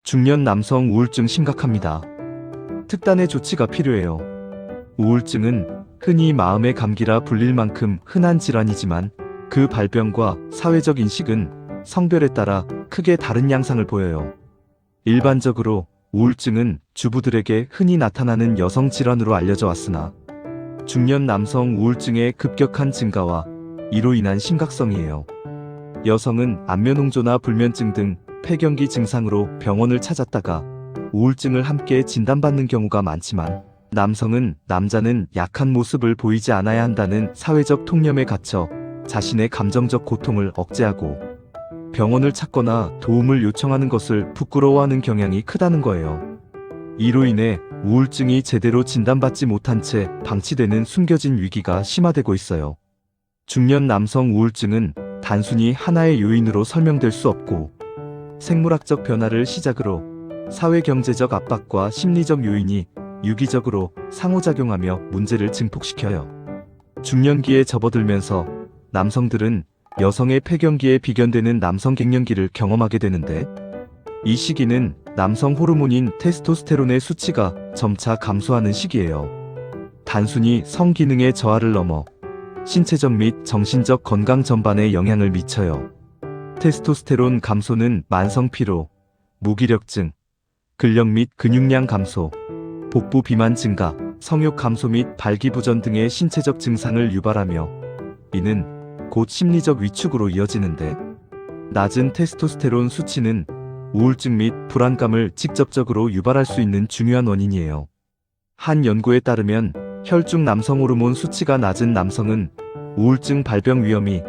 중년 남성 우울증 심각합니다. 특단의 조치가 필요해요. 우울증은 흔히 마음의 감기라 불릴 만큼 흔한 질환이지만 그 발병과 사회적 인식은 성별에 따라 크게 다른 양상을 보여요. 일반적으로 우울증은 주부들에게 흔히 나타나는 여성 질환으로 알려져 왔으나 중년 남성 우울증의 급격한 증가와 이로 인한 심각성이에요. 여성은 안면홍조나 불면증 등 폐경기 증상으로 병원을 찾았다가 우울증을 함께 진단받는 경우가 많지만 남자는 약한 모습을 보이지 않아야 한다는 사회적 통념에 갇혀 자신의 감정적 고통을 억제하고 병원을 찾거나 도움을 요청하는 것을 부끄러워하는 경향이 크다는 거예요. 이로 인해 우울증이 제대로 진단받지 못한 채 방치되는 숨겨진 위기가 심화되고 있어요. 중년 남성 우울증은 단순히 하나의 요인으로 설명될 수 없고 생물학적 변화를 시작으로 사회경제적 압박과 심리적 요인이 유기적으로 상호작용하며 문제를 증폭시켜요. 중년기에 접어들면서 남성들은 여성의 폐경기에 비견되는 남성 갱년기를 경험하게 되는데, 이 시기는 남성 호르몬인 테스토스테론의 수치가 점차 감소하는 시기예요. 단순히 성기능의 저하를 넘어 신체적 및 정신적 건강 전반에 영향을 미쳐요. 테스토스테론 감소는 만성 피로, 무기력증, 근력 및 근육량 감소, 복부 비만 증가, 성욕 감소 및 발기부전 등의 신체적 증상을 유발하며 이는 곧 심리적 위축으로 이어지는데, 낮은 테스토스테론 수치는 우울증 및 불안감을 직접적으로 유발할 수 있는 중요한 원인이에요. 한 연구에 따르면 혈중 남성 호르몬 수치가 낮은 남성은 우울증 발병 위험이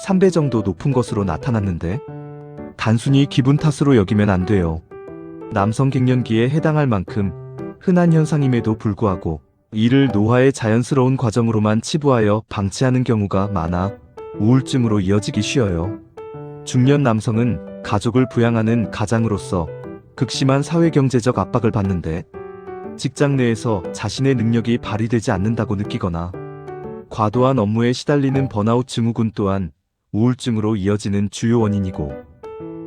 3배 정도 높은 것으로 나타났는데, 단순히 기분 탓으로 여기면 안 돼요. 남성 갱년기에 해당할 만큼 흔한 현상임에도 불구하고 이를 노화의 자연스러운 과정으로만 치부하여 방치하는 경우가 많아 우울증으로 이어지기 쉬워요. 중년 남성은 가족을 부양하는 가장으로서 극심한 사회경제적 압박을 받는데, 직장 내에서 자신의 능력이 발휘되지 않는다고 느끼거나 과도한 업무에 시달리는 번아웃 증후군 또한 우울증으로 이어지는 주요 원인이고,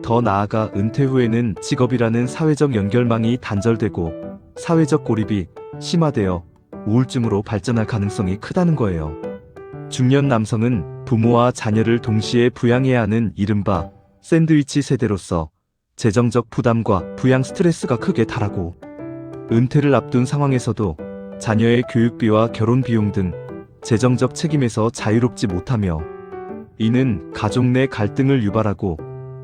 더 나아가 은퇴 후에는 직업이라는 사회적 연결망이 단절되고 사회적 고립이 심화되어 우울증으로 발전할 가능성이 크다는 거예요. 중년 남성은 부모와 자녀를 동시에 부양해야 하는 이른바 샌드위치 세대로서 재정적 부담과 부양 스트레스가 크게 달하고, 은퇴를 앞둔 상황에서도 자녀의 교육비와 결혼 비용 등 재정적 책임에서 자유롭지 못하며, 이는 가족 내 갈등을 유발하고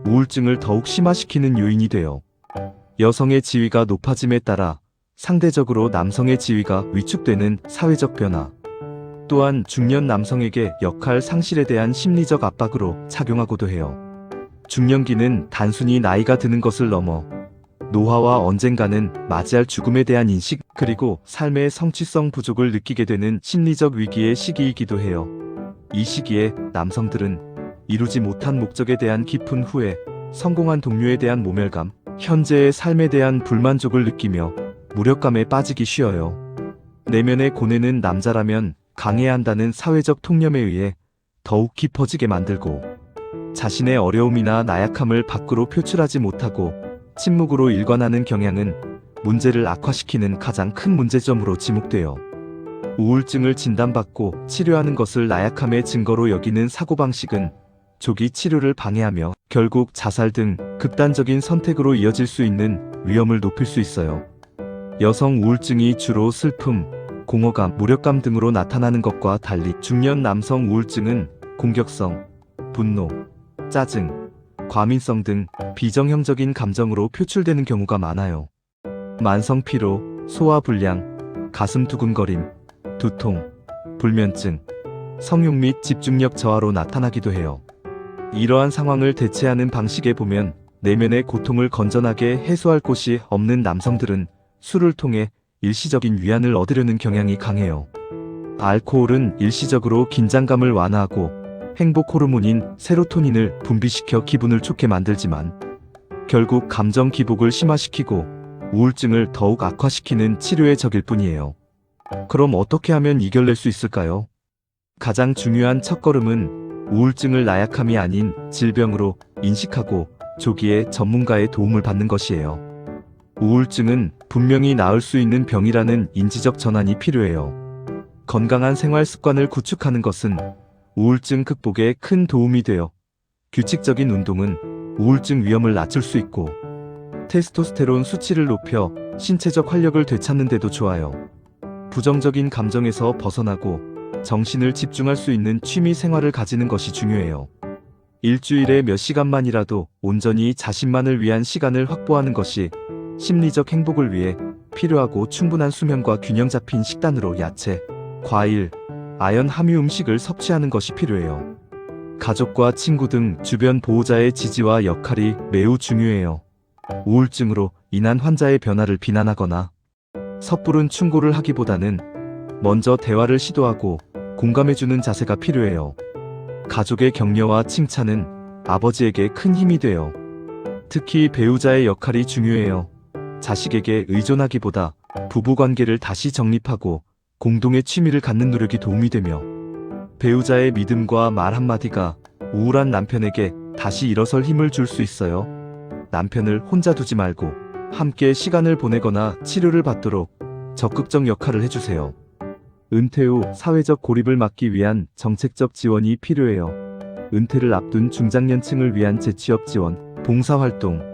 우울증을 더욱 심화시키는 요인이 되어 여성의 지위가 높아짐에 따라 상대적으로 남성의 지위가 위축되는 사회적 변화, 또한 중년 남성에게 역할 상실에 대한 심리적 압박으로 작용하고도 해요. 중년기는 단순히 나이가 드는 것을 넘어 노화와 언젠가는 맞이할 죽음에 대한 인식, 그리고 삶의 성취성 부족을 느끼게 되는 심리적 위기의 시기이기도 해요. 이 시기에 남성들은 이루지 못한 목적에 대한 깊은 후회, 성공한 동료에 대한 모멸감, 현재의 삶에 대한 불만족을 느끼며 무력감에 빠지기 쉬워요. 내면의 고뇌는 남자라면 강해야 한다는 사회적 통념에 의해 더욱 깊어지게 만들고, 자신의 어려움이나 나약함을 밖으로 표출하지 못하고 침묵으로 일관하는 경향은 문제를 악화시키는 가장 큰 문제점으로 지목돼요. 우울증을 진단받고 치료하는 것을 나약함의 증거로 여기는 사고방식은 조기 치료를 방해하며 결국 자살 등 극단적인 선택으로 이어질 수 있는 위험을 높일 수 있어요. 여성 우울증이 주로 슬픔, 공허감, 무력감 등으로 나타나는 것과 달리 중년 남성 우울증은 공격성, 분노, 짜증, 과민성 등 비정형적인 감정으로 표출되는 경우가 많아요. 만성 피로, 소화불량, 가슴 두근거림, 두통, 불면증, 성욕 및 집중력 저하로 나타나기도 해요. 이러한 상황을 대체하는 방식에 보면 내면의 고통을 건전하게 해소할 곳이 없는 남성들은 술을 통해 일시적인 위안을 얻으려는 경향이 강해요. 알코올은 일시적으로 긴장감을 완화하고 행복 호르몬인 세로토닌을 분비시켜 기분을 좋게 만들지만 결국 감정 기복을 심화시키고 우울증을 더욱 악화시키는 치료의 적일 뿐이에요. 그럼 어떻게 하면 이겨낼 수 있을까요? 가장 중요한 첫걸음은 우울증을 나약함이 아닌 질병으로 인식하고 조기에 전문가의 도움을 받는 것이에요. 우울증은 분명히 나을 수 있는 병이라는 인지적 전환이 필요해요. 건강한 생활 습관을 구축하는 것은 우울증 극복에 큰 도움이 되어 규칙적인 운동은 우울증 위험을 낮출 수 있고 테스토스테론 수치를 높여 신체적 활력을 되찾는 데도 좋아요. 부정적인 감정에서 벗어나고 정신을 집중할 수 있는 취미 생활을 가지는 것이 중요해요. 일주일에 몇 시간만이라도 온전히 자신만을 위한 시간을 확보하는 것이 심리적 행복을 위해 필요하고 충분한 수면과 균형 잡힌 식단으로 야채, 과일, 아연 함유 음식을 섭취하는 것이 필요해요. 가족과 친구 등 주변 보호자의 지지와 역할이 매우 중요해요. 우울증으로 인한 환자의 변화를 비난하거나 섣부른 충고를 하기보다는 먼저 대화를 시도하고 공감해주는 자세가 필요해요. 가족의 격려와 칭찬은 아버지에게 큰 힘이 돼요. 특히 배우자의 역할이 중요해요. 자식에게 의존하기보다 부부관계를 다시 정립하고 공동의 취미를 갖는 노력이 도움이 되며 배우자의 믿음과 말 한마디가 우울한 남편에게 다시 일어설 힘을 줄 수 있어요. 남편을 혼자 두지 말고 함께 시간을 보내거나 치료를 받도록 적극적 역할을 해주세요. 은퇴 후 사회적 고립을 막기 위한 정책적 지원이 필요해요. 은퇴를 앞둔 중장년층을 위한 재취업 지원, 봉사활동,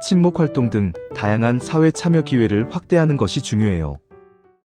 친목활동 등 다양한 사회 참여 기회를 확대하는 것이 중요해요.